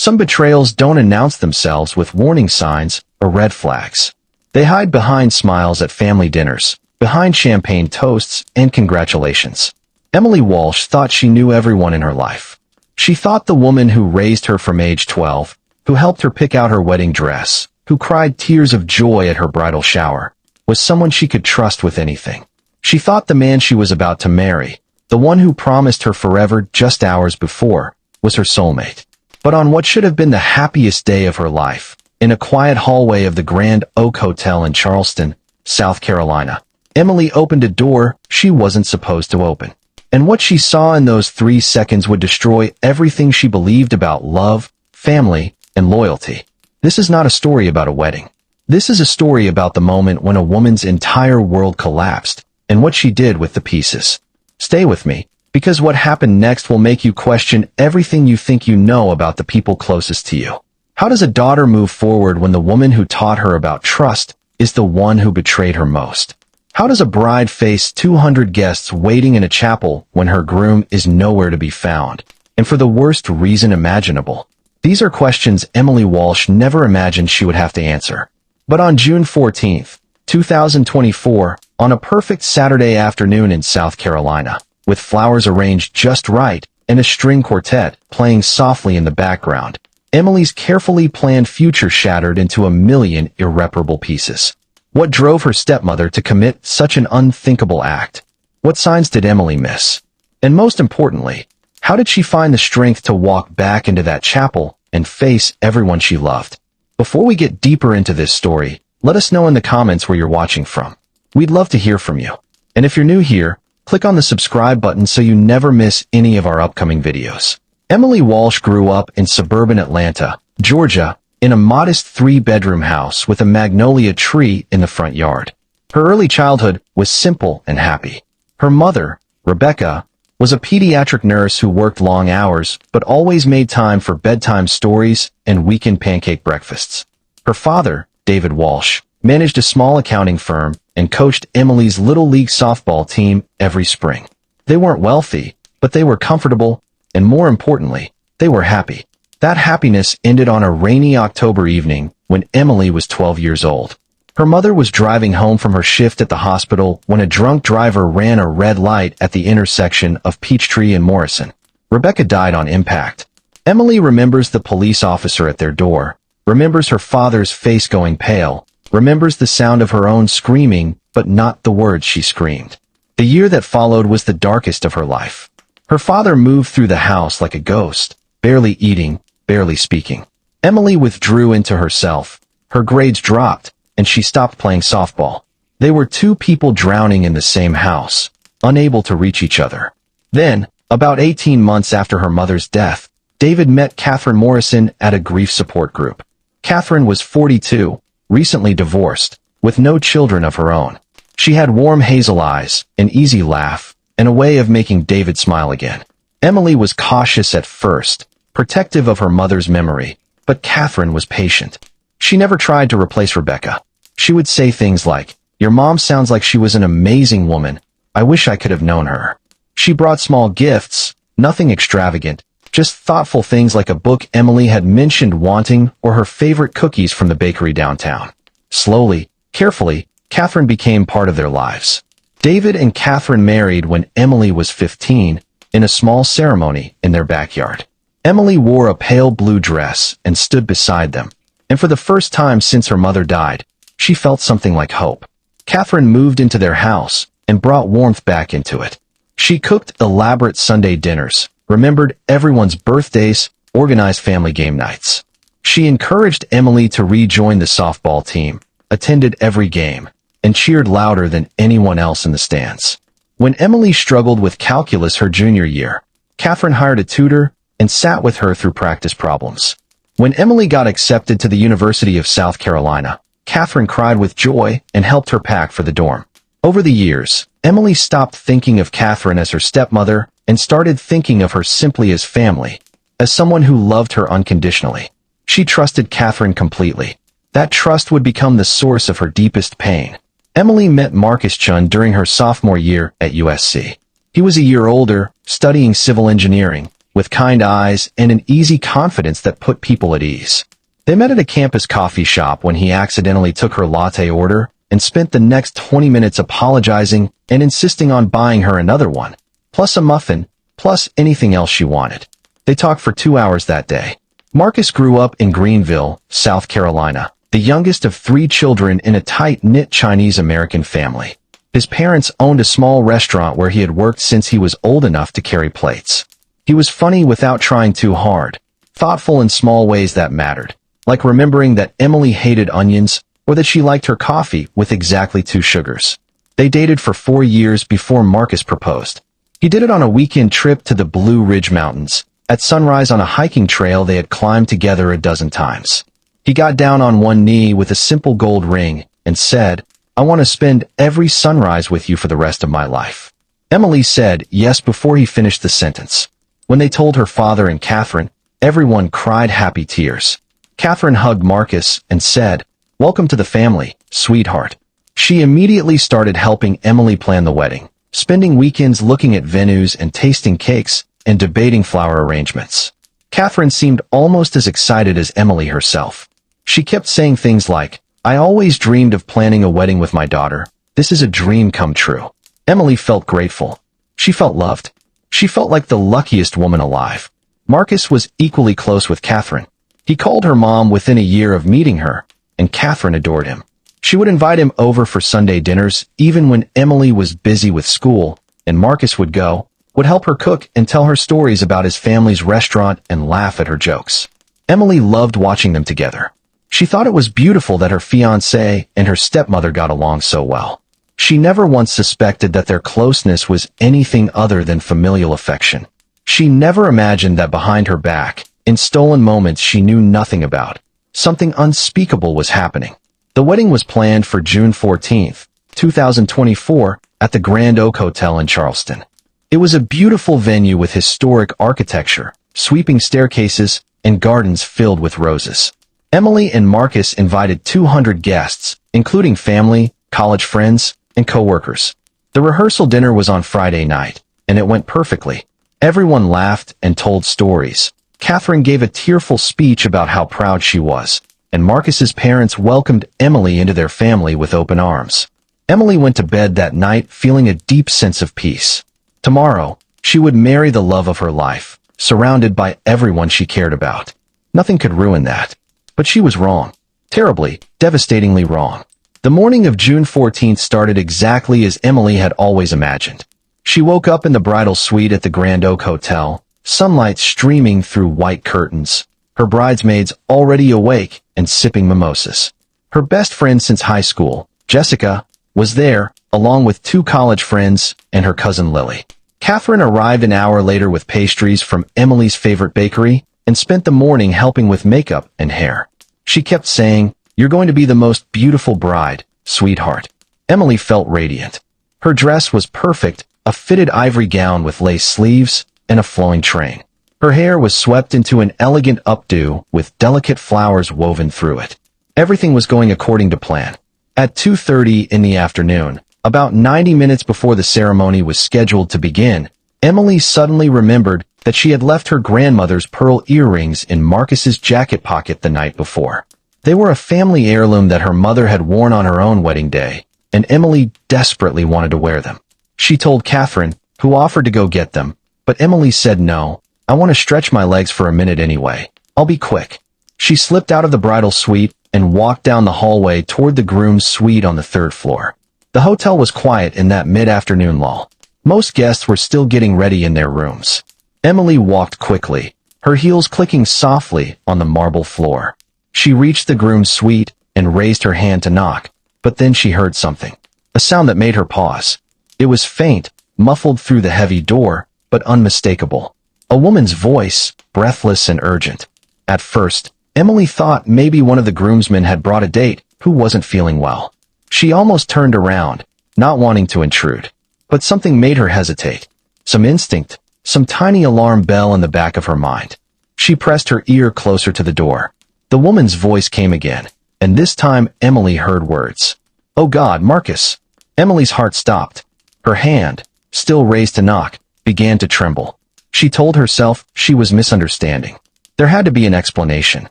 Some betrayals don't announce themselves with warning signs or red flags. They hide behind smiles at family dinners, behind champagne toasts and congratulations. Emily Walsh thought she knew everyone in her life. She thought the woman who raised her from age 12, who helped her pick out her wedding dress, who cried tears of joy at her bridal shower, was someone she could trust with anything. She thought the man she was about to marry, the one who promised her forever just hours before, was her soulmate. But on what should have been the happiest day of her life, in a quiet hallway of the Grand Oak Hotel in Charleston, South Carolina, Emily opened a door she wasn't supposed to open. And what she saw in those 3 seconds would destroy everything she believed about love, family, and loyalty. This is not a story about a wedding. This is a story about the moment when a woman's entire world collapsed, and what she did with the pieces. Stay with me, because what happened next will make you question everything you think you know about the people closest to you. How does a daughter move forward when the woman who taught her about trust is the one who betrayed her most? How does a bride face 200 guests waiting in a chapel when her groom is nowhere to be found, and for the worst reason imaginable? These are questions Emily Walsh never imagined she would have to answer. But on June 14, 2024, on a perfect Saturday afternoon in South Carolina, with flowers arranged just right and a string quartet playing softly in the background, Emily's carefully planned future shattered into a million irreparable pieces. What drove her stepmother to commit such an unthinkable act? What signs did Emily miss? And most importantly, how did she find the strength to walk back into that chapel and face everyone she loved? Before we get deeper into this story, let us know in the comments where you're watching from. We'd love to hear from you. And if you're new here, click on the subscribe button so you never miss any of our upcoming videos. Emily Walsh grew up in suburban Atlanta, Georgia, in a modest 3-bedroom house with a magnolia tree in the front yard. Her early childhood was simple and happy. Her mother, Rebecca, was a pediatric nurse who worked long hours but always made time for bedtime stories and weekend pancake breakfasts. Her father, David Walsh, managed a small accounting firm and coached Emily's Little League softball team every spring. They weren't wealthy, but they were comfortable, and more importantly, they were happy. That happiness ended on a rainy October evening when Emily was 12 years old. Her mother was driving home from her shift at the hospital when a drunk driver ran a red light at the intersection of Peachtree and Morrison. Rebecca died on impact. Emily remembers the police officer at their door, remembers her father's face going pale, remembers the sound of her own screaming, but not the words she screamed. The year that followed was the darkest of her life. Her father moved through the house like a ghost, barely eating, barely speaking. Emily withdrew into herself. Her grades dropped, and she stopped playing softball. They were 2 people drowning in the same house, unable to reach each other. Then, about 18 months after her mother's death, David met Catherine Morrison at a grief support group. Catherine was 42, recently divorced, with no children of her own. She had warm hazel eyes, an easy laugh, and a way of making David smile again. Emily was cautious at first, protective of her mother's memory, but Catherine was patient. She never tried to replace Rebecca. She would say things like, "Your mom sounds like she was an amazing woman. I wish I could have known her." She brought small gifts, nothing extravagant, just thoughtful things like a book Emily had mentioned wanting or her favorite cookies from the bakery downtown. Slowly, carefully, Catherine became part of their lives. David and Catherine married when Emily was 15, in a small ceremony in their backyard. Emily wore a pale blue dress and stood beside them, and for the first time since her mother died, she felt something like hope. Catherine moved into their house and brought warmth back into it. She cooked elaborate Sunday dinners, remembered everyone's birthdays, organized family game nights. She encouraged Emily to rejoin the softball team, attended every game, and cheered louder than anyone else in the stands. When Emily struggled with calculus her junior year, Catherine hired a tutor and sat with her through practice problems. When Emily got accepted to the University of South Carolina, Catherine cried with joy and helped her pack for the dorm. Over the years, Emily stopped thinking of Catherine as her stepmother and started thinking of her simply as family, as someone who loved her unconditionally. She trusted Catherine completely. That trust would become the source of her deepest pain. Emily met Marcus Chun during her sophomore year at USC. He was a year older, studying civil engineering, with kind eyes and an easy confidence that put people at ease. They met at a campus coffee shop when he accidentally took her latte order and spent the next 20 minutes apologizing and insisting on buying her another one, plus a muffin, plus anything else she wanted. They talked for 2 hours that day. Marcus grew up in Greenville, South Carolina, the youngest of 3 children in a tight-knit Chinese-American family. His parents owned a small restaurant where he had worked since he was old enough to carry plates. He was funny without trying too hard, thoughtful in small ways that mattered, like remembering that Emily hated onions or that she liked her coffee with exactly 2 sugars. They dated for 4 years before Marcus proposed. He did it on a weekend trip to the Blue Ridge Mountains, at sunrise on a hiking trail they had climbed together a dozen times. He got down on one knee with a simple gold ring and said, "I want to spend every sunrise with you for the rest of my life." Emily said yes before he finished the sentence. When they told her father and Catherine, everyone cried happy tears. Catherine hugged Marcus and said, "Welcome to the family, sweetheart." She immediately started helping Emily plan the wedding, spending weekends looking at venues and tasting cakes and debating flower arrangements. Catherine seemed almost as excited as Emily herself. She kept saying things like, "I always dreamed of planning a wedding with my daughter. This is a dream come true." Emily felt grateful. She felt loved. She felt like the luckiest woman alive. Marcus was equally close with Catherine. He called her mom within a year of meeting her, and Catherine adored him. She would invite him over for Sunday dinners even when Emily was busy with school, and Marcus would go, would help her cook and tell her stories about his family's restaurant and laugh at her jokes. Emily loved watching them together. She thought it was beautiful that her fiancé and her stepmother got along so well. She never once suspected that their closeness was anything other than familial affection. She never imagined that behind her back, in stolen moments she knew nothing about, something unspeakable was happening. The wedding was planned for June 14th, 2024, at the Grand Oak Hotel in Charleston. It was a beautiful venue with historic architecture, sweeping staircases, and gardens filled with roses. Emily and Marcus invited 200 guests, including family, college friends, and co-workers. The rehearsal dinner was on Friday night, and it went perfectly. Everyone laughed and told stories. Catherine gave a tearful speech about how proud she was, and Marcus's parents welcomed Emily into their family with open arms. Emily went to bed that night feeling a deep sense of peace. Tomorrow, she would marry the love of her life, surrounded by everyone she cared about. Nothing could ruin that. But she was wrong. Terribly, devastatingly wrong. The morning of June 14th started exactly as Emily had always imagined. She woke up in the bridal suite at the Grand Oak Hotel, sunlight streaming through white curtains, her bridesmaids already awake and sipping mimosas. Her best friend since high school, Jessica, was there, along with 2 college friends and her cousin Lily. Catherine arrived an hour later with pastries from Emily's favorite bakery and spent the morning helping with makeup and hair. She kept saying, "You're going to be the most beautiful bride, sweetheart." Emily felt radiant. Her dress was perfect, a fitted ivory gown with lace sleeves and a flowing train. Her hair was swept into an elegant updo with delicate flowers woven through it. Everything was going according to plan. At 2:30 in the afternoon, about 90 minutes before the ceremony was scheduled to begin, Emily suddenly remembered that she had left her grandmother's pearl earrings in Marcus's jacket pocket the night before. They were a family heirloom that her mother had worn on her own wedding day, and Emily desperately wanted to wear them. She told Catherine, who offered to go get them, but Emily said no. "I want to stretch my legs for a minute anyway. I'll be quick." She slipped out of the bridal suite and walked down the hallway toward the groom's suite on the 3rd floor. The hotel was quiet in that mid-afternoon lull. Most guests were still getting ready in their rooms. Emily walked quickly, her heels clicking softly on the marble floor. She reached the groom's suite and raised her hand to knock, but then she heard something, a sound that made her pause. It was faint, muffled through the heavy door, but unmistakable. A woman's voice, breathless and urgent. At first, Emily thought maybe one of the groomsmen had brought a date who wasn't feeling well. She almost turned around, not wanting to intrude. But something made her hesitate. Some instinct, some tiny alarm bell in the back of her mind. She pressed her ear closer to the door. The woman's voice came again, and this time Emily heard words. "Oh God, Marcus!" Emily's heart stopped. Her hand, still raised to knock, began to tremble. She told herself she was misunderstanding. There had to be an explanation.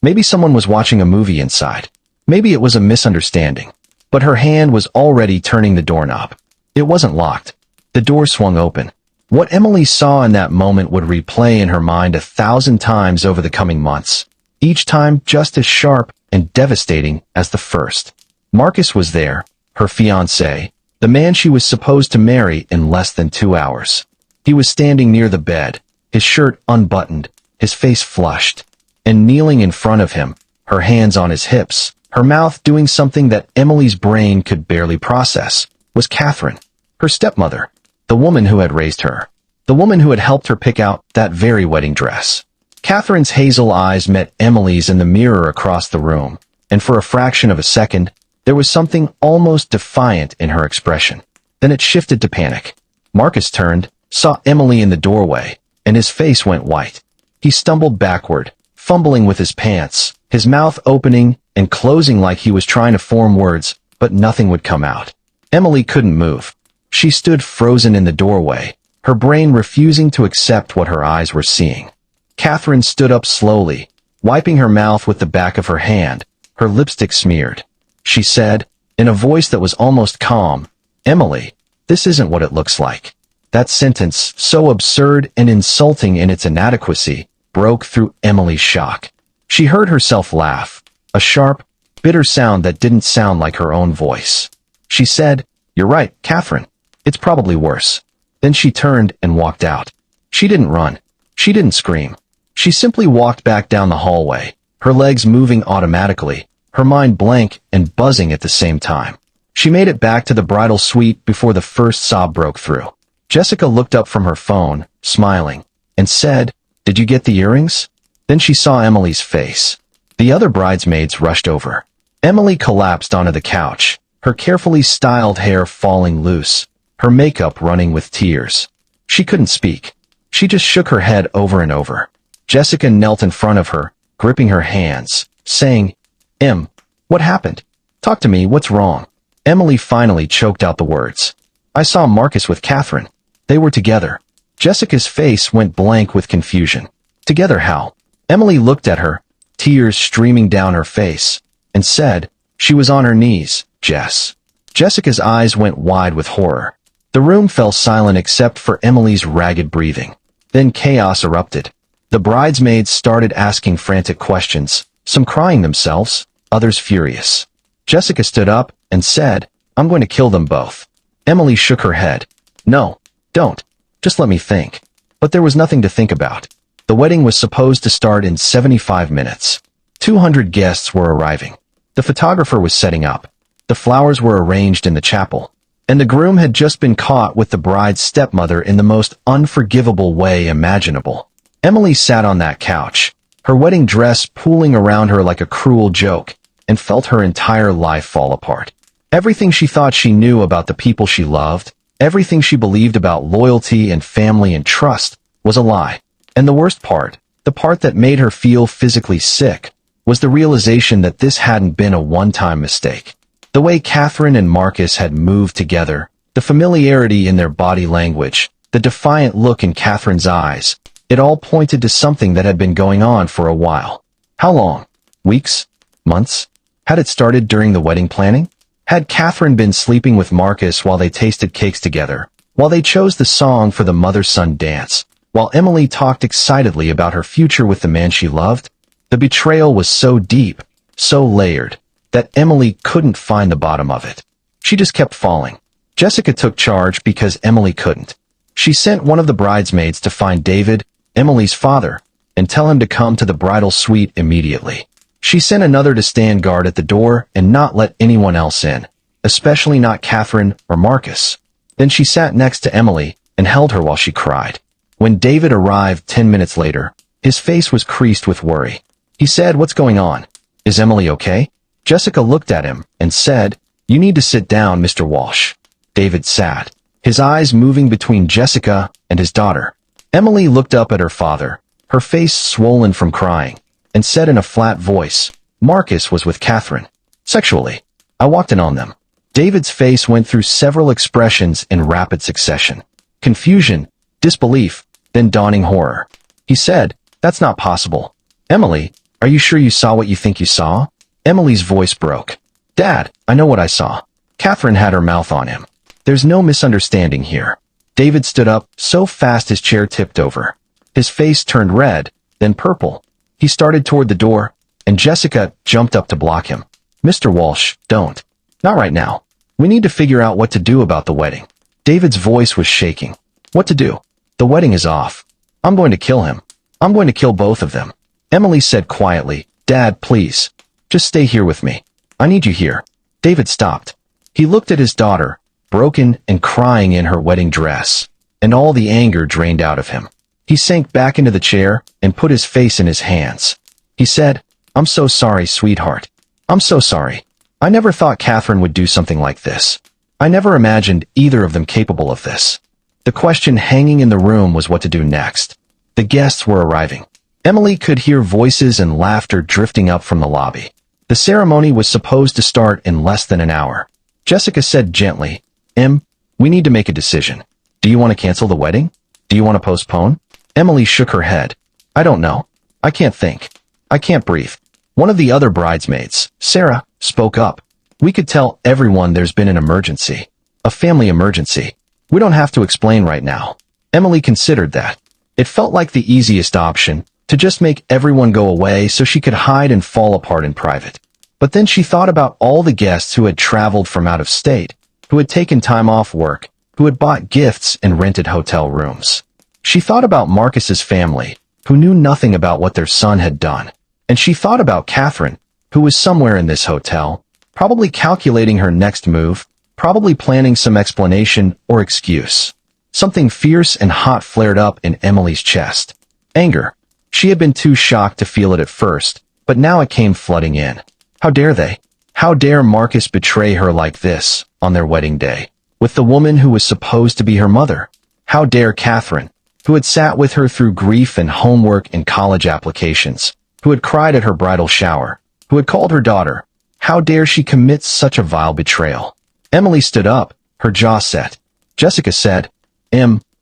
Maybe someone was watching a movie inside. Maybe it was a misunderstanding. But her hand was already turning the doorknob. It wasn't locked. The door swung open. What Emily saw in that moment would replay in her mind 1,000 times over the coming months, each time just as sharp and devastating as the first. Marcus was there, her fiancé, the man she was supposed to marry in less than 2 hours. He was standing near the bed, his shirt unbuttoned, his face flushed, and kneeling in front of him, her hands on his hips, her mouth doing something that Emily's brain could barely process, was Catherine, her stepmother, the woman who had raised her, the woman who had helped her pick out that very wedding dress. Catherine's hazel eyes met Emily's in the mirror across the room, and for a fraction of a second, there was something almost defiant in her expression. Then it shifted to panic. Marcus turned, saw Emily in the doorway, and his face went white. He stumbled backward, fumbling with his pants, his mouth opening and closing like he was trying to form words, but nothing would come out. Emily couldn't move. She stood frozen in the doorway, her brain refusing to accept what her eyes were seeing. Catherine stood up slowly, wiping her mouth with the back of her hand, her lipstick smeared. She said, in a voice that was almost calm, "Emily, this isn't what it looks like." That sentence, so absurd and insulting in its inadequacy, broke through Emily's shock. She heard herself laugh, a sharp, bitter sound that didn't sound like her own voice. She said, "You're right, Catherine. It's probably worse." Then she turned and walked out. She didn't run. She didn't scream. She simply walked back down the hallway, her legs moving automatically, her mind blank and buzzing at the same time. She made it back to the bridal suite before the first sob broke through. Jessica looked up from her phone, smiling, and said, "Did you get the earrings?" Then she saw Emily's face. The other bridesmaids rushed over. Emily collapsed onto the couch, her carefully styled hair falling loose, her makeup running with tears. She couldn't speak. She just shook her head over and over. Jessica knelt in front of her, gripping her hands, saying, "Em, what happened? Talk to me, what's wrong?" Emily finally choked out the words. "I saw Marcus with Catherine. They were together." Jessica's face went blank with confusion. "Together how?" Emily looked at her, tears streaming down her face, and said, "She was on her knees, Jess." Jessica's eyes went wide with horror. The room fell silent except for Emily's ragged breathing. Then chaos erupted. The bridesmaids started asking frantic questions, some crying themselves, others furious. Jessica stood up and said, "I'm going to kill them both." Emily shook her head. "No, don't. Just let me think." But there was nothing to think about. The wedding was supposed to start in 75 minutes. 200 guests were arriving. The photographer was setting up. The flowers were arranged in the chapel. And the groom had just been caught with the bride's stepmother in the most unforgivable way imaginable. Emily sat on that couch, her wedding dress pooling around her like a cruel joke, and felt her entire life fall apart. Everything she thought she knew about the people she loved, everything she believed about loyalty and family and trust, was a lie. And the worst part, the part that made her feel physically sick, was the realization that this hadn't been a one-time mistake. The way Catherine and Marcus had moved together, the familiarity in their body language, the defiant look in Catherine's eyes, it all pointed to something that had been going on for a while. How long? Weeks? Months? Had it started during the wedding planning? Had Catherine been sleeping with Marcus while they tasted cakes together, while they chose the song for the mother-son dance, while Emily talked excitedly about her future with the man she loved? The betrayal was so deep, so layered, that Emily couldn't find the bottom of it. She just kept falling. Jessica took charge because Emily couldn't. She sent one of the bridesmaids to find David, Emily's father, and tell him to come to the bridal suite immediately. She sent another to stand guard at the door and not let anyone else in, especially not Catherine or Marcus. Then she sat next to Emily and held her while she cried. When David arrived 10 minutes later, his face was creased with worry. He said, "What's going on? Is Emily okay?" Jessica looked at him and said, "You need to sit down, Mr. Walsh." David sat, his eyes moving between Jessica and his daughter. Emily looked up at her father, her face swollen from crying, and said in a flat voice, "Marcus was with Catherine. Sexually. I walked in on them." David's face went through several expressions in rapid succession. Confusion, disbelief, then dawning horror. He said, "That's not possible. Emily, are you sure you saw what you think you saw?" Emily's voice broke. "Dad, I know what I saw." Catherine had her mouth on him. "There's no misunderstanding here." David stood up so fast his chair tipped over. His face turned red, then purple. He started toward the door, and Jessica jumped up to block him. "Mr. Walsh, don't. Not right now. We need to figure out what to do about the wedding." David's voice was shaking. "What to do? The wedding is off. I'm going to kill him. I'm going to kill both of them." Emily said quietly, "Dad, please. Just stay here with me. I need you here." David stopped. He looked at his daughter, broken and crying in her wedding dress, and all the anger drained out of him. He sank back into the chair and put his face in his hands. He said, "I'm so sorry, sweetheart. I'm so sorry. I never thought Catherine would do something like this. I never imagined either of them capable of this." The question hanging in the room was what to do next. The guests were arriving. Emily could hear voices and laughter drifting up from the lobby. The ceremony was supposed to start in less than an hour. Jessica said gently, We need to make a decision. Do you want to cancel the wedding? Do you want to postpone?" Emily shook her head. "I don't know. I can't think. I can't breathe." One of the other bridesmaids, Sarah, spoke up. "We could tell everyone there's been an emergency. A family emergency. We don't have to explain right now." Emily considered that. It felt like the easiest option, to just make everyone go away so she could hide and fall apart in private. But then she thought about all the guests who had traveled from out of state, who had taken time off work, who had bought gifts and rented hotel rooms. She thought about Marcus's family, who knew nothing about what their son had done. And she thought about Catherine, who was somewhere in this hotel, probably calculating her next move, probably planning some explanation or excuse. Something fierce and hot flared up in Emily's chest. Anger. She had been too shocked to feel it at first, but now it came flooding in. How dare they? How dare Marcus betray her like this, on their wedding day, with the woman who was supposed to be her mother? How dare Catherine, who had sat with her through grief and homework and college applications, who had cried at her bridal shower, who had called her daughter? How dare she commit such a vile betrayal? Emily stood up, her jaw set. Jessica said,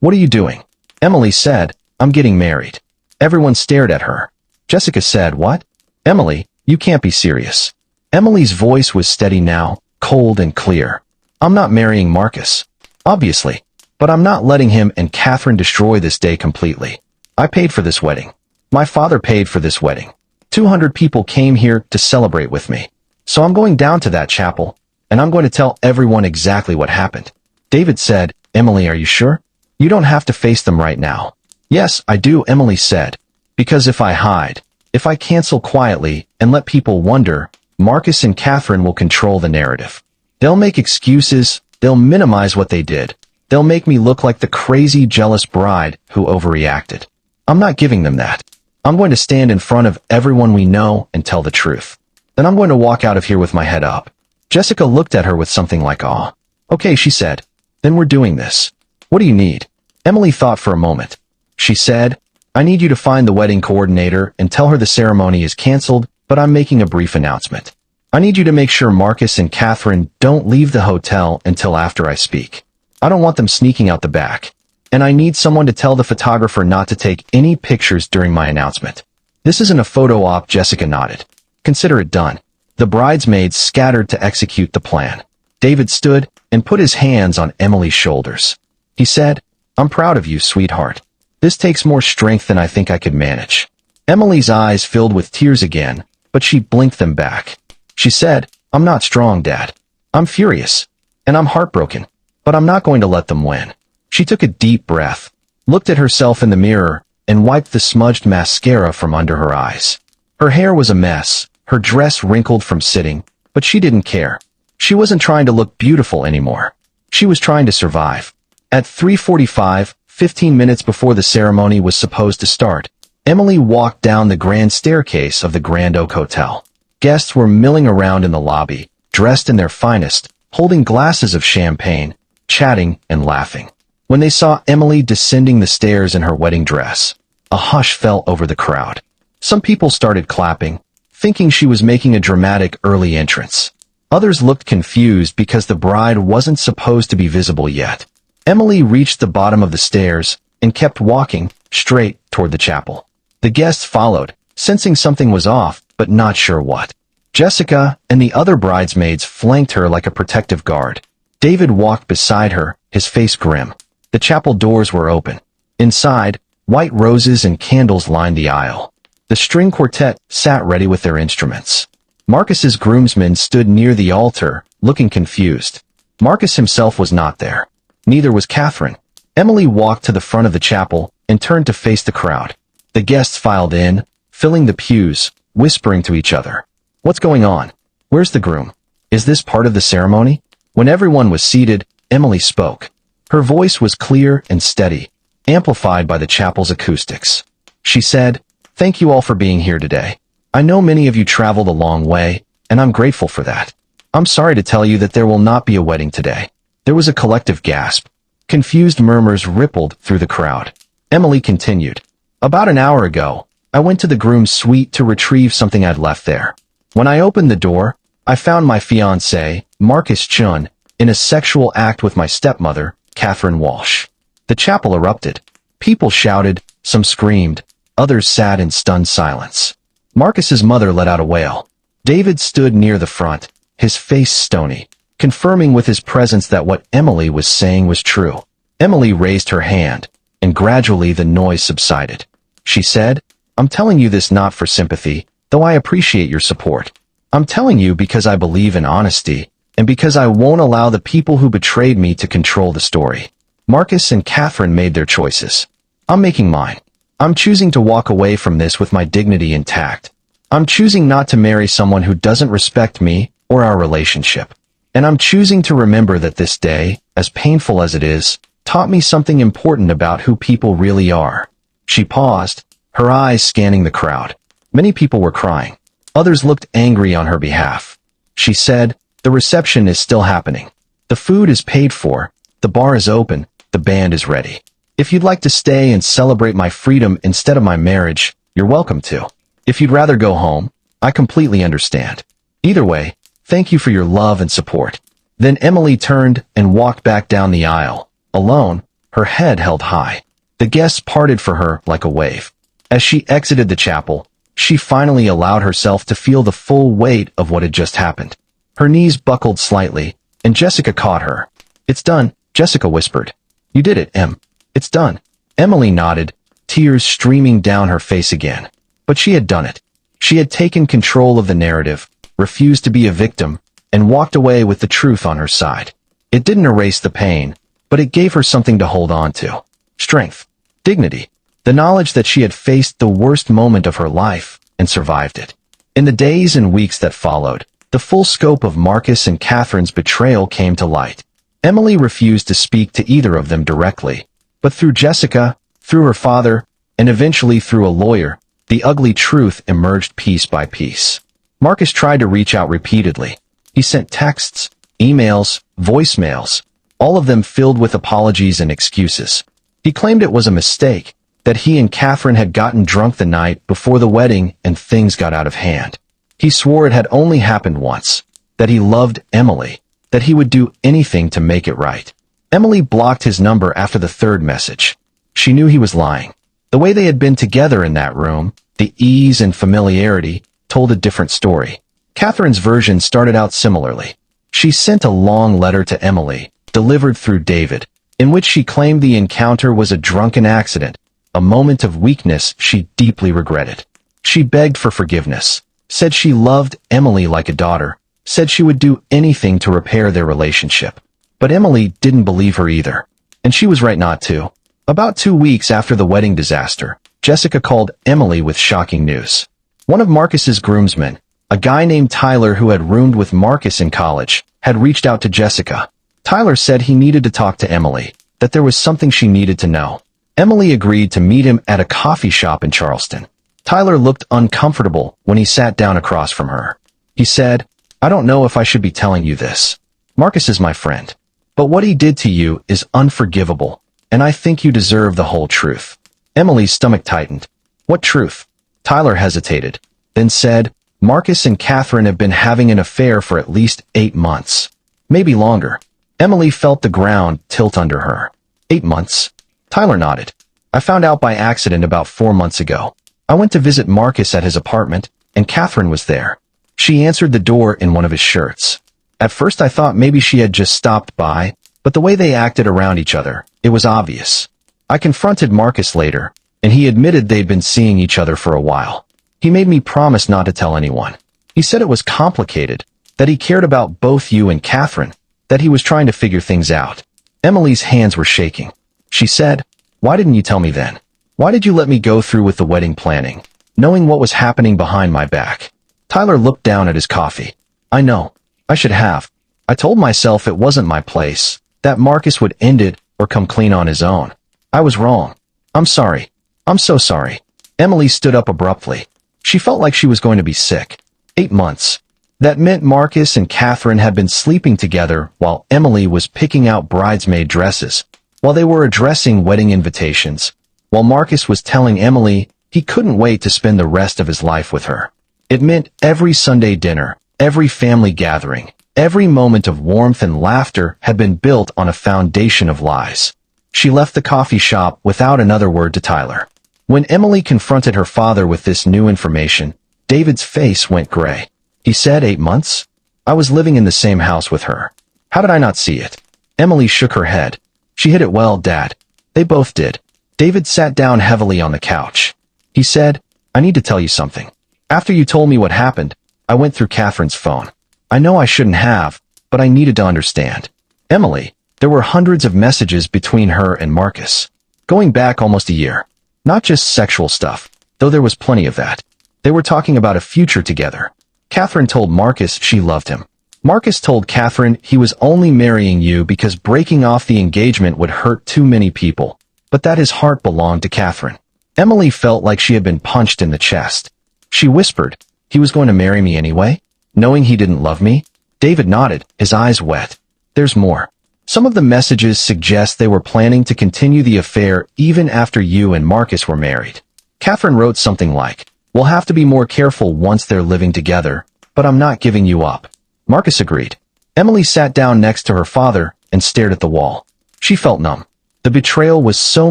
What are you doing?" Emily said, "I'm getting married." Everyone stared at her. Jessica said, "What? Emily, you can't be serious." Emily's voice was steady now, cold and clear. "I'm not marrying Marcus. Obviously. But I'm not letting him and Catherine destroy this day completely. I paid for this wedding. My father paid for this wedding. 200 people came here to celebrate with me. So I'm going down to that chapel, and I'm going to tell everyone exactly what happened." David said, "Emily, are you sure? You don't have to face them right now." "Yes, I do," Emily said. "Because if I hide, if I cancel quietly and let people wonder, Marcus and Catherine will control the narrative. They'll make excuses, they'll minimize what they did. They'll make me look like the crazy, jealous bride who overreacted. I'm not giving them that. I'm going to stand in front of everyone we know and tell the truth. Then I'm going to walk out of here with my head up." Jessica looked at her with something like awe. "Okay," she said. "Then we're doing this. What do you need?" Emily thought for a moment. She said, "I need you to find the wedding coordinator and tell her the ceremony is canceled, but I'm making a brief announcement. I need you to make sure Marcus and Catherine don't leave the hotel until after I speak. I don't want them sneaking out the back. And I need someone to tell the photographer not to take any pictures during my announcement." "This isn't a photo op," Jessica nodded. "Consider it done." The bridesmaids scattered to execute the plan. David stood and put his hands on Emily's shoulders. He said, "I'm proud of you, sweetheart. This takes more strength than I think I could manage." Emily's eyes filled with tears again, but she blinked them back. She said, "I'm not strong, Dad. I'm furious. And I'm heartbroken. But I'm not going to let them win." She took a deep breath, looked at herself in the mirror, and wiped the smudged mascara from under her eyes. Her hair was a mess, her dress wrinkled from sitting, but she didn't care. She wasn't trying to look beautiful anymore. She was trying to survive. At 3:45, 15 minutes before the ceremony was supposed to start, Emily walked down the grand staircase of the Grand Oak Hotel. Guests were milling around in the lobby, dressed in their finest, holding glasses of champagne, chatting and laughing. When they saw Emily descending the stairs in her wedding dress, a hush fell over the crowd. Some people started clapping, thinking she was making a dramatic early entrance. Others looked confused because the bride wasn't supposed to be visible yet. Emily reached the bottom of the stairs and kept walking, straight toward the chapel. The guests followed, sensing something was off, but not sure what. Jessica and the other bridesmaids flanked her like a protective guard. David walked beside her, his face grim. The chapel doors were open. Inside, white roses and candles lined the aisle. The string quartet sat ready with their instruments. Marcus's groomsmen stood near the altar, looking confused. Marcus himself was not there. Neither was Catherine. Emily walked to the front of the chapel and turned to face the crowd. The guests filed in, filling the pews, whispering to each other. "What's going on? Where's the groom? Is this part of the ceremony?" When everyone was seated, Emily spoke. Her voice was clear and steady, amplified by the chapel's acoustics. She said, "Thank you all for being here today. I know many of you traveled a long way, and I'm grateful for that. I'm sorry to tell you that there will not be a wedding today." There was a collective gasp. Confused murmurs rippled through the crowd. Emily continued. "About an hour ago, I went to the groom's suite to retrieve something I'd left there. When I opened the door, I found my fiancé, Marcus Chun, in a sexual act with my stepmother, Catherine Walsh." The chapel erupted. People shouted, some screamed, others sat in stunned silence. Marcus's mother let out a wail. David stood near the front, his face stony, confirming with his presence that what Emily was saying was true. Emily raised her hand, and gradually the noise subsided. She said, "I'm telling you this not for sympathy, though I appreciate your support. I'm telling you because I believe in honesty, and because I won't allow the people who betrayed me to control the story." Marcus and Catherine made their choices. I'm making mine. I'm choosing to walk away from this with my dignity intact. I'm choosing not to marry someone who doesn't respect me or our relationship. And I'm choosing to remember that this day, as painful as it is, taught me something important about who people really are. She paused, her eyes scanning the crowd. Many people were crying. Others looked angry on her behalf. She said, "The reception is still happening. The food is paid for, the bar is open, the band is ready. If you'd like to stay and celebrate my freedom instead of my marriage, you're welcome to. If you'd rather go home, I completely understand. Either way, thank you for your love and support." Then Emily turned and walked back down the aisle, alone, her head held high. The guests parted for her like a wave. As she exited the chapel, she finally allowed herself to feel the full weight of what had just happened. Her knees buckled slightly, and Jessica caught her. "It's done," Jessica whispered. "You did it, Em. It's done." Emily nodded, tears streaming down her face again. But she had done it. She had taken control of the narrative, refused to be a victim, and walked away with the truth on her side. It didn't erase the pain, but it gave her something to hold on to. Strength. Dignity. The knowledge that she had faced the worst moment of her life and survived it. In the days and weeks that followed, the full scope of Marcus and Catherine's betrayal came to light. Emily refused to speak to either of them directly, but through Jessica, through her father, and eventually through a lawyer, the ugly truth emerged piece by piece. Marcus tried to reach out repeatedly. He sent texts, emails, voicemails, all of them filled with apologies and excuses. He claimed it was a mistake, that he and Catherine had gotten drunk the night before the wedding and things got out of hand. He swore it had only happened once, that he loved Emily, that he would do anything to make it right. Emily blocked his number after the third message. She knew he was lying. The way they had been together in that room, the ease and familiarity, told a different story. Catherine's version started out similarly. She sent a long letter to Emily, delivered through David, in which she claimed the encounter was a drunken accident, a moment of weakness she deeply regretted. She begged for forgiveness, said she loved Emily like a daughter, said she would do anything to repair their relationship. But Emily didn't believe her either, and she was right not to. About 2 weeks after the wedding disaster, Jessica called Emily with shocking news. One of Marcus's groomsmen, a guy named Tyler who had roomed with Marcus in college, had reached out to Jessica. Tyler said he needed to talk to Emily, that there was something she needed to know. Emily agreed to meet him at a coffee shop in Charleston. Tyler looked uncomfortable when he sat down across from her. He said, "I don't know if I should be telling you this. Marcus is my friend. But what he did to you is unforgivable, and I think you deserve the whole truth." Emily's stomach tightened. "What truth?" Tyler hesitated, then said, "Marcus and Catherine have been having an affair for at least 8 months. Maybe longer." Emily felt the ground tilt under her. 8 months? Tyler nodded. I found out by accident about 4 months ago. I went to visit Marcus at his apartment, and Catherine was there. She answered the door in one of his shirts. At first I thought maybe she had just stopped by, but the way they acted around each other, it was obvious. I confronted Marcus later, and he admitted they'd been seeing each other for a while. He made me promise not to tell anyone. He said it was complicated, that he cared about both you and Catherine, that he was trying to figure things out. Emily's hands were shaking. She said, "Why didn't you tell me then? Why did you let me go through with the wedding planning, knowing what was happening behind my back?" Tyler looked down at his coffee. "I know. I should have. I told myself it wasn't my place, that Marcus would end it or come clean on his own. I was wrong. I'm sorry. I'm so sorry." Emily stood up abruptly. She felt like she was going to be sick. 8 months. That meant Marcus and Catherine had been sleeping together while Emily was picking out bridesmaid dresses, while they were addressing wedding invitations, while Marcus was telling Emily he couldn't wait to spend the rest of his life with her. It meant every Sunday dinner, every family gathering, every moment of warmth and laughter had been built on a foundation of lies. She left the coffee shop without another word to Tyler. When Emily confronted her father with this new information, David's face went gray. He said, 8 months? I was living in the same house with her. How did I not see it? Emily shook her head. She hit it well, Dad. They both did. David sat down heavily on the couch. He said, I need to tell you something. After you told me what happened, I went through Catherine's phone. I know I shouldn't have, but I needed to understand. Emily, there were hundreds of messages between her and Marcus. Going back almost a year. Not just sexual stuff, though there was plenty of that. They were talking about a future together. Catherine told Marcus she loved him. Marcus told Catherine he was only marrying you because breaking off the engagement would hurt too many people, but that his heart belonged to Catherine. Emily felt like she had been punched in the chest. She whispered, he was going to marry me anyway? Knowing he didn't love me? David nodded, his eyes wet. There's more. Some of the messages suggest they were planning to continue the affair even after you and Marcus were married. Catherine wrote something like, we'll have to be more careful once they're living together, but I'm not giving you up. Marcus agreed. Emily sat down next to her father and stared at the wall. She felt numb. The betrayal was so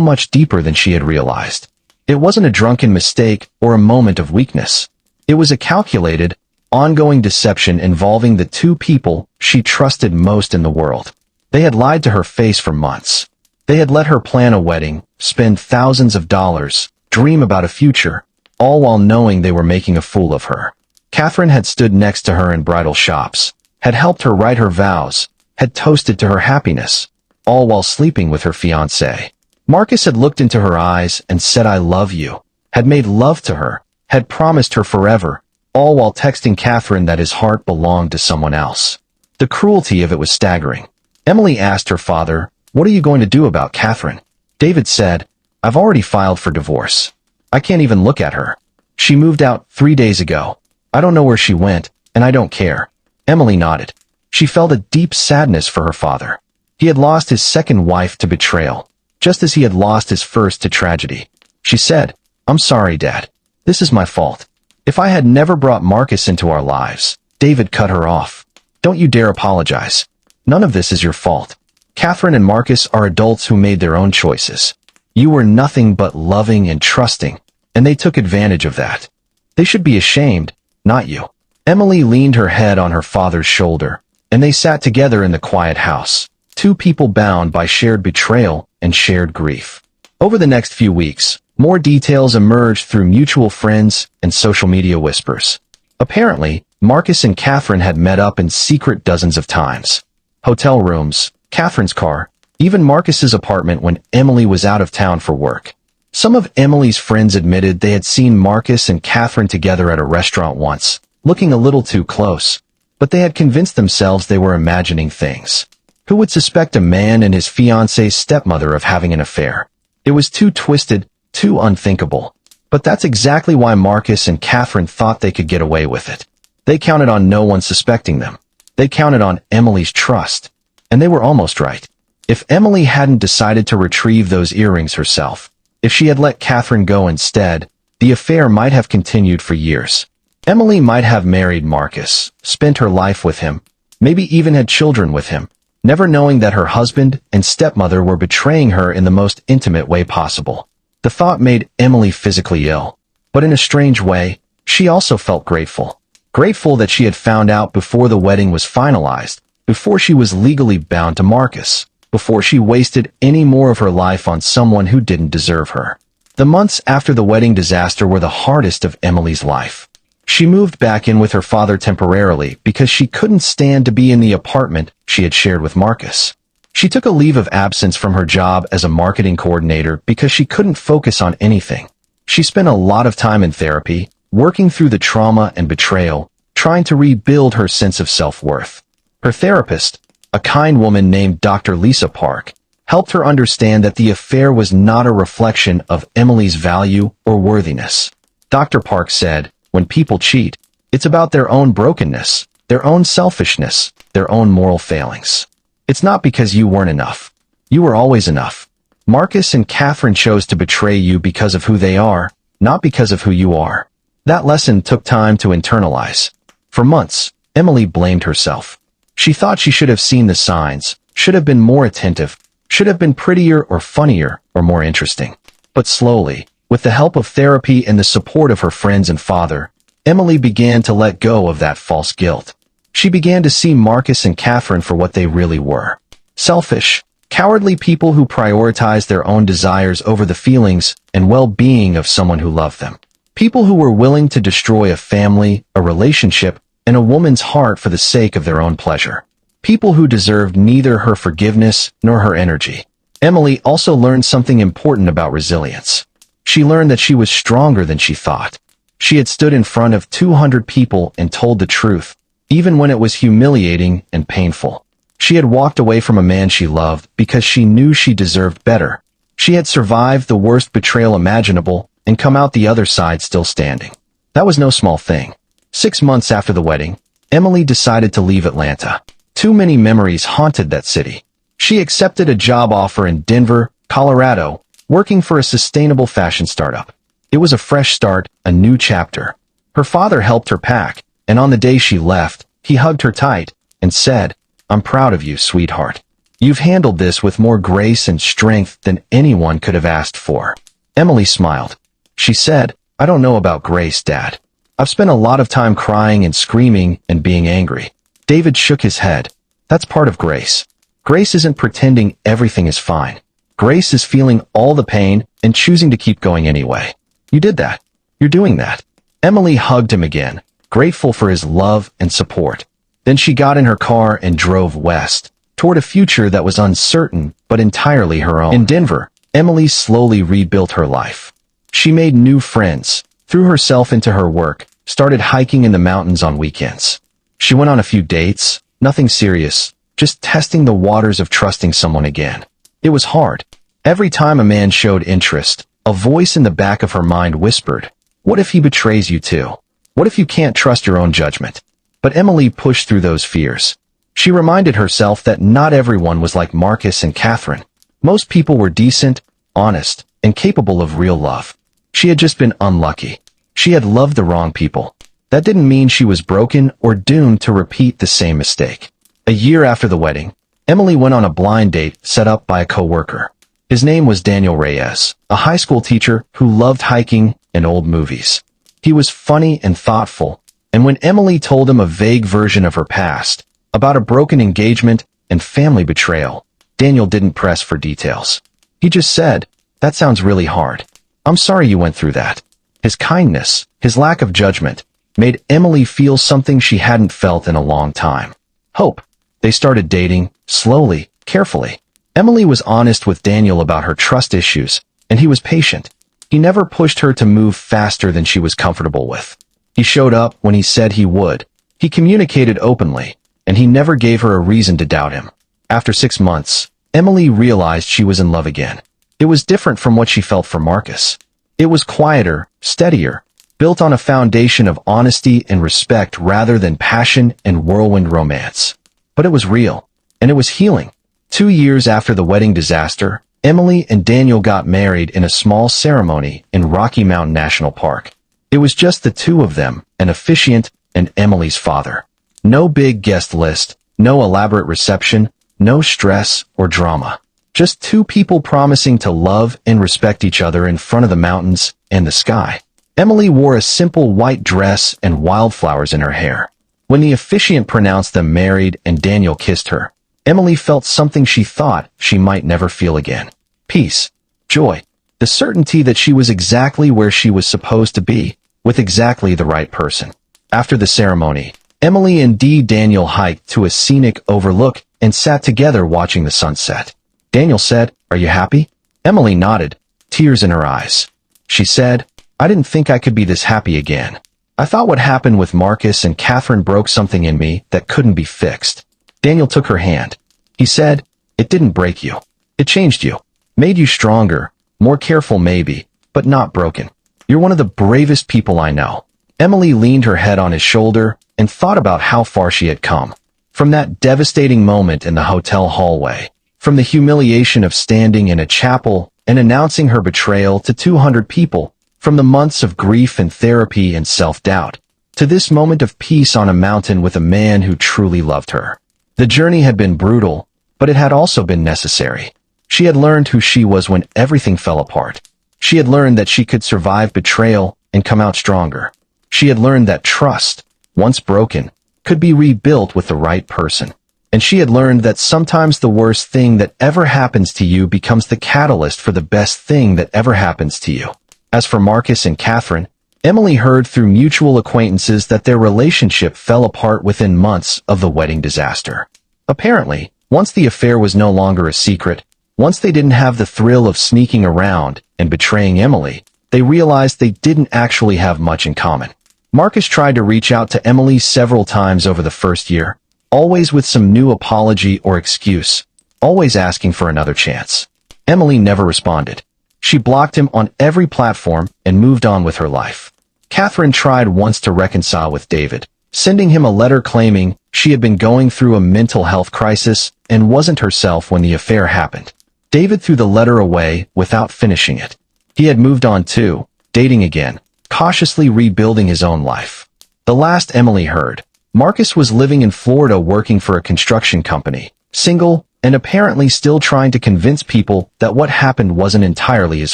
much deeper than she had realized. It wasn't a drunken mistake or a moment of weakness. It was a calculated, ongoing deception involving the two people she trusted most in the world. They had lied to her face for months. They had let her plan a wedding, spend thousands of dollars, dream about a future, all while knowing they were making a fool of her. Catherine had stood next to her in bridal shops, had helped her write her vows, had toasted to her happiness, all while sleeping with her fiancé. Marcus had looked into her eyes and said, I love you, had made love to her, had promised her forever, all while texting Catherine that his heart belonged to someone else. The cruelty of it was staggering. Emily asked her father, what are you going to do about Catherine? David said, I've already filed for divorce. I can't even look at her. She moved out 3 days ago. I don't know where she went, and I don't care. Emily nodded. She felt a deep sadness for her father. He had lost his second wife to betrayal, just as he had lost his first to tragedy. She said, I'm sorry, Dad. This is my fault. If I had never brought Marcus into our lives, David cut her off. Don't you dare apologize. None of this is your fault. Catherine and Marcus are adults who made their own choices. You were nothing but loving and trusting, and they took advantage of that. They should be ashamed, not you. Emily leaned her head on her father's shoulder, and they sat together in the quiet house, two people bound by shared betrayal and shared grief. Over the next few weeks, more details emerged through mutual friends and social media whispers. Apparently, Marcus and Catherine had met up in secret dozens of times. Hotel rooms, Catherine's car, even Marcus's apartment when Emily was out of town for work. Some of Emily's friends admitted they had seen Marcus and Catherine together at a restaurant once, looking a little too close, but they had convinced themselves they were imagining things. Who would suspect a man and his fiancée's stepmother of having an affair? It was too twisted, too unthinkable. But that's exactly why Marcus and Catherine thought they could get away with it. They counted on no one suspecting them. They counted on Emily's trust. And they were almost right. If Emily hadn't decided to retrieve those earrings herself, if she had let Catherine go instead, the affair might have continued for years. Emily might have married Marcus, spent her life with him, maybe even had children with him, never knowing that her husband and stepmother were betraying her in the most intimate way possible. The thought made Emily physically ill. But in a strange way, she also felt grateful. Grateful that she had found out before the wedding was finalized, before she was legally bound to Marcus, before she wasted any more of her life on someone who didn't deserve her. The months after the wedding disaster were the hardest of Emily's life. She moved back in with her father temporarily because she couldn't stand to be in the apartment she had shared with Marcus. She took a leave of absence from her job as a marketing coordinator because she couldn't focus on anything. She spent a lot of time in therapy, working through the trauma and betrayal, trying to rebuild her sense of self-worth. Her therapist, a kind woman named Dr. Lisa Park, helped her understand that the affair was not a reflection of Emily's value or worthiness. Dr. Park said, when people cheat, it's about their own brokenness, their own selfishness, their own moral failings. It's not because you weren't enough. You were always enough. Marcus and Catherine chose to betray you because of who they are, not because of who you are. That lesson took time to internalize. For months, Emily blamed herself. She thought she should have seen the signs, should have been more attentive, should have been prettier or funnier or more interesting. But slowly, with the help of therapy and the support of her friends and father, Emily began to let go of that false guilt. She began to see Marcus and Catherine for what they really were. Selfish, cowardly people who prioritized their own desires over the feelings and well-being of someone who loved them. People who were willing to destroy a family, a relationship, and a woman's heart for the sake of their own pleasure. People who deserved neither her forgiveness nor her energy. Emily also learned something important about resilience. She learned that she was stronger than she thought. She had stood in front of 200 people and told the truth, even when it was humiliating and painful. She had walked away from a man she loved because she knew she deserved better. She had survived the worst betrayal imaginable and come out the other side still standing. That was no small thing. 6 months after the wedding, Emily decided to leave Atlanta. Too many memories haunted that city. She accepted a job offer in Denver, Colorado, working for a sustainable fashion startup. It was a fresh start, a new chapter. Her father helped her pack, and on the day she left, he hugged her tight and said, "I'm proud of you, sweetheart. You've handled this with more grace and strength than anyone could have asked for." Emily smiled. She said, "I don't know about grace, Dad. I've spent a lot of time crying and screaming and being angry." David shook his head. "That's part of grace. Grace isn't pretending everything is fine. Grace is feeling all the pain and choosing to keep going anyway. You did that. You're doing that." Emily hugged him again, grateful for his love and support. Then she got in her car and drove west, toward a future that was uncertain but entirely her own. In Denver, Emily slowly rebuilt her life. She made new friends, threw herself into her work, started hiking in the mountains on weekends. She went on a few dates, nothing serious, just testing the waters of trusting someone again. It was hard. Every time a man showed interest, a voice in the back of her mind whispered, "What if he betrays you too? What if you can't trust your own judgment?" But Emily pushed through those fears. She reminded herself that not everyone was like Marcus and Catherine. Most people were decent, honest, and capable of real love. She had just been unlucky. She had loved the wrong people. That didn't mean she was broken or doomed to repeat the same mistake. A year after the wedding, Emily went on a blind date set up by a coworker. His name was Daniel Reyes, a high school teacher who loved hiking and old movies. He was funny and thoughtful, and when Emily told him a vague version of her past, about a broken engagement and family betrayal, Daniel didn't press for details. He just said, "That sounds really hard. I'm sorry you went through that." His kindness, his lack of judgment, made Emily feel something she hadn't felt in a long time. Hope. They started dating, slowly, carefully. Emily was honest with Daniel about her trust issues, and he was patient. He never pushed her to move faster than she was comfortable with. He showed up when he said he would. He communicated openly, and he never gave her a reason to doubt him. After 6 months, Emily realized she was in love again. It was different from what she felt for Marcus. It was quieter, steadier, built on a foundation of honesty and respect rather than passion and whirlwind romance. But it was real, and it was healing. 2 years after the wedding disaster, Emily and Daniel got married in a small ceremony in Rocky Mountain National Park. It was just the two of them, an officiant and Emily's father. No big guest list, no elaborate reception, no stress or drama. Just two people promising to love and respect each other in front of the mountains and the sky. Emily wore a simple white dress and wildflowers in her hair. When the officiant pronounced them married and Daniel kissed her, Emily felt something she thought she might never feel again. Peace, joy, the certainty that she was exactly where she was supposed to be, with exactly the right person. After the ceremony, Emily and Daniel hiked to a scenic overlook and sat together watching the sunset. Daniel said, "Are you happy?" Emily nodded, tears in her eyes. She said, "I didn't think I could be this happy again. I thought what happened with Marcus and Catherine broke something in me that couldn't be fixed." Daniel took her hand. He said, "It didn't break you. It changed you. Made you stronger, more careful maybe, but not broken. You're one of the bravest people I know." Emily leaned her head on his shoulder and thought about how far she had come. From that devastating moment in the hotel hallway, from the humiliation of standing in a chapel and announcing her betrayal to 200 people, from the months of grief and therapy and self-doubt, to this moment of peace on a mountain with a man who truly loved her. The journey had been brutal, but it had also been necessary. She had learned who she was when everything fell apart. She had learned that she could survive betrayal and come out stronger. She had learned that trust, once broken, could be rebuilt with the right person. And she had learned that sometimes the worst thing that ever happens to you becomes the catalyst for the best thing that ever happens to you. As for Marcus and Catherine, Emily heard through mutual acquaintances that their relationship fell apart within months of the wedding disaster. Apparently, once the affair was no longer a secret, once they didn't have the thrill of sneaking around and betraying Emily, they realized they didn't actually have much in common. Marcus tried to reach out to Emily several times over the first year, always with some new apology or excuse, always asking for another chance. Emily never responded. She blocked him on every platform and moved on with her life. Catherine tried once to reconcile with David, sending him a letter claiming she had been going through a mental health crisis and wasn't herself when the affair happened. David threw the letter away without finishing it. He had moved on too, dating again, cautiously rebuilding his own life. The last Emily heard, Marcus was living in Florida working for a construction company, single, and apparently still trying to convince people that what happened wasn't entirely his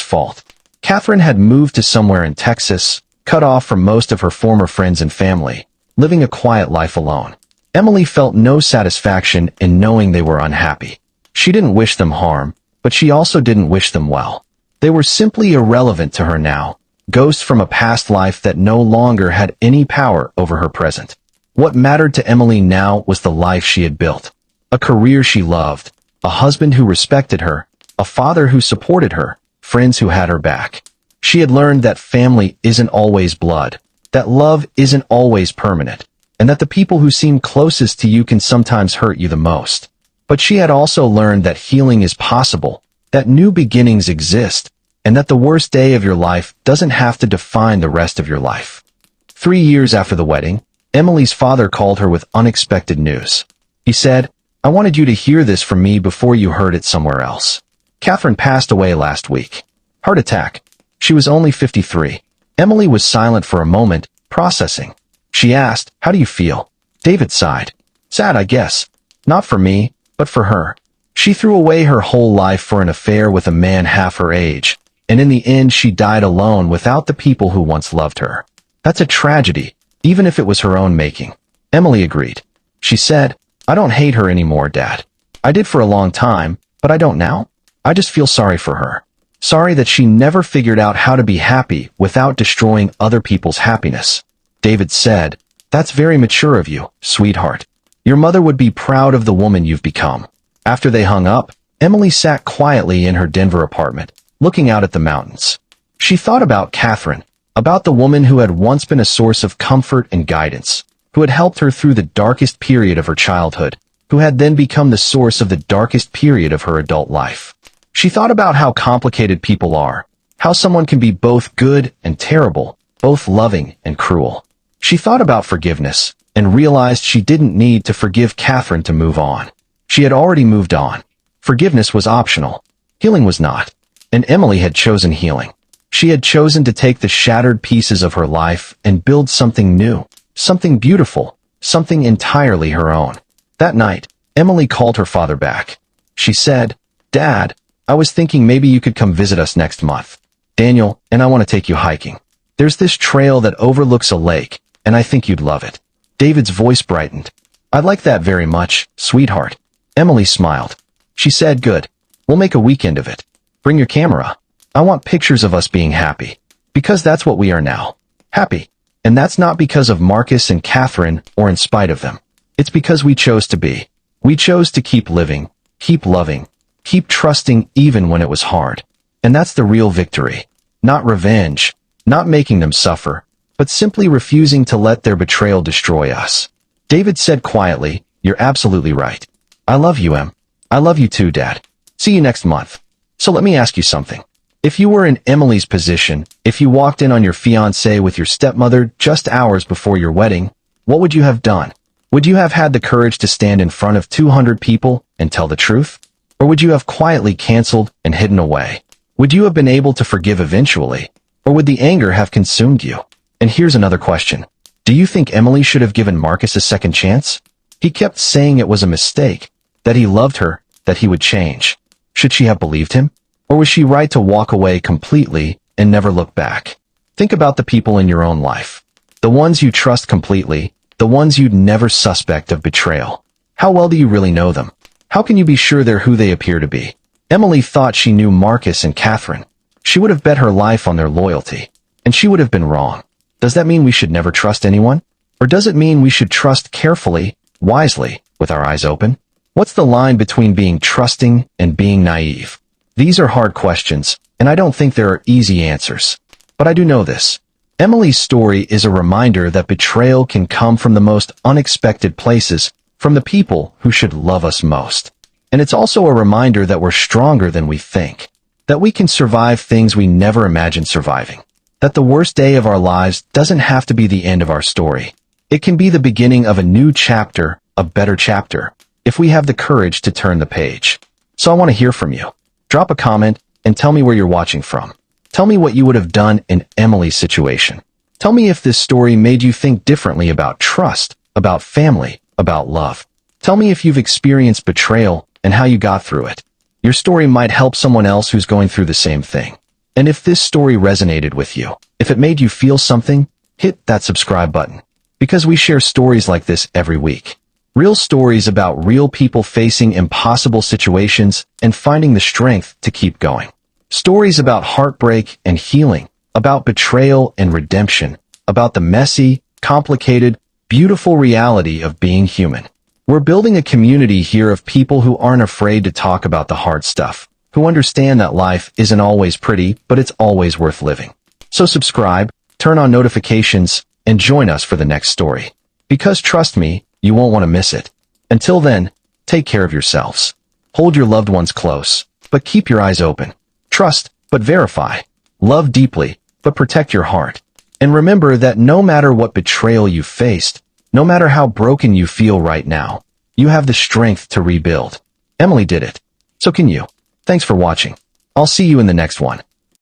fault. Catherine had moved to somewhere in Texas, cut off from most of her former friends and family, living a quiet life alone. Emily felt no satisfaction in knowing they were unhappy. She didn't wish them harm, but she also didn't wish them well. They were simply irrelevant to her now, ghosts from a past life that no longer had any power over her present. What mattered to Emily now was the life she had built. A career she loved, a husband who respected her, a father who supported her, friends who had her back. She had learned that family isn't always blood, that love isn't always permanent, and that the people who seem closest to you can sometimes hurt you the most. But she had also learned that healing is possible, that new beginnings exist, and that the worst day of your life doesn't have to define the rest of your life. 3 years after the wedding, Emily's father called her with unexpected news. He said, "I wanted you to hear this from me before you heard it somewhere else. Catherine passed away last week. Heart attack. She was only 53. Emily was silent for a moment, processing. She asked, "How do you feel?" David sighed. "Sad, I guess. Not for me, but for her. She threw away her whole life for an affair with a man half her age, and in the end she died alone without the people who once loved her. That's a tragedy, even if it was her own making." Emily agreed. She said, "I don't hate her anymore, Dad. I did for a long time, but I don't now. I just feel sorry for her. Sorry that she never figured out how to be happy without destroying other people's happiness." David said, "That's very mature of you, sweetheart. Your mother would be proud of the woman you've become." After they hung up, Emily sat quietly in her Denver apartment, looking out at the mountains. She thought about Catherine, about the woman who had once been a source of comfort and guidance, who had helped her through the darkest period of her childhood, who had then become the source of the darkest period of her adult life. She thought about how complicated people are, how someone can be both good and terrible, both loving and cruel. She thought about forgiveness, and realized she didn't need to forgive Catherine to move on. She had already moved on. Forgiveness was optional. Healing was not. And Emily had chosen healing. She had chosen to take the shattered pieces of her life and build something new, something beautiful, something entirely her own. That night, Emily called her father back. She said, Dad, I was thinking maybe you could come visit us next month. Daniel, and I want to take you hiking. There's this trail that overlooks a lake, and I think you'd love it. David's voice brightened. I'd like that very much, sweetheart. Emily smiled. She said, good. We'll make a weekend of it. Bring your camera. I want pictures of us being happy. Because that's what we are now. Happy. And that's not because of Marcus and Catherine or in spite of them. It's because we chose to be. We chose to keep living, keep loving, keep trusting even when it was hard. And that's the real victory. Not revenge, not making them suffer, but simply refusing to let their betrayal destroy us. David said quietly, you're absolutely right. I love you, Em. I love you too, Dad. See you next month. So let me ask you something. If you were in Emily's position, if you walked in on your fiancé with your stepmother just hours before your wedding, what would you have done? Would you have had the courage to stand in front of 200 people and tell the truth? Or would you have quietly canceled and hidden away? Would you have been able to forgive eventually? Or would the anger have consumed you? And here's another question. Do you think Emily should have given Marcus a second chance? He kept saying it was a mistake, that he loved her, that he would change. Should she have believed him? Or was she right to walk away completely and never look back? Think about the people in your own life. The ones you trust completely, the ones you'd never suspect of betrayal. How well do you really know them? How can you be sure they're who they appear to be? Emily thought she knew Marcus and Catherine. She would have bet her life on their loyalty. And she would have been wrong. Does that mean we should never trust anyone? Or does it mean we should trust carefully, wisely, with our eyes open? What's the line between being trusting and being naive? These are hard questions, and I don't think there are easy answers. But I do know this. Emily's story is a reminder that betrayal can come from the most unexpected places, from the people who should love us most. And it's also a reminder that we're stronger than we think. That we can survive things we never imagined surviving. That the worst day of our lives doesn't have to be the end of our story. It can be the beginning of a new chapter, a better chapter, if we have the courage to turn the page. So I want to hear from you. Drop a comment and tell me where you're watching from. Tell me what you would have done in Emily's situation. Tell me if this story made you think differently about trust, about family, about love. Tell me if you've experienced betrayal and how you got through it. Your story might help someone else who's going through the same thing. And if this story resonated with you, if it made you feel something, hit that subscribe button. Because we share stories like this every week. Real stories about real people facing impossible situations and finding the strength to keep going. Stories about heartbreak and healing, about betrayal and redemption, about the messy, complicated, beautiful reality of being human. We're building a community here of people who aren't afraid to talk about the hard stuff, who understand that life isn't always pretty, but it's always worth living. So subscribe, turn on notifications, and join us for the next story. Because trust me, you won't want to miss it. Until then, take care of yourselves. Hold your loved ones close, but keep your eyes open. Trust, but verify. Love deeply, but protect your heart. And remember that no matter what betrayal you faced, no matter how broken you feel right now, you have the strength to rebuild. Emily did it. So can you. Thanks for watching. I'll see you in the next one.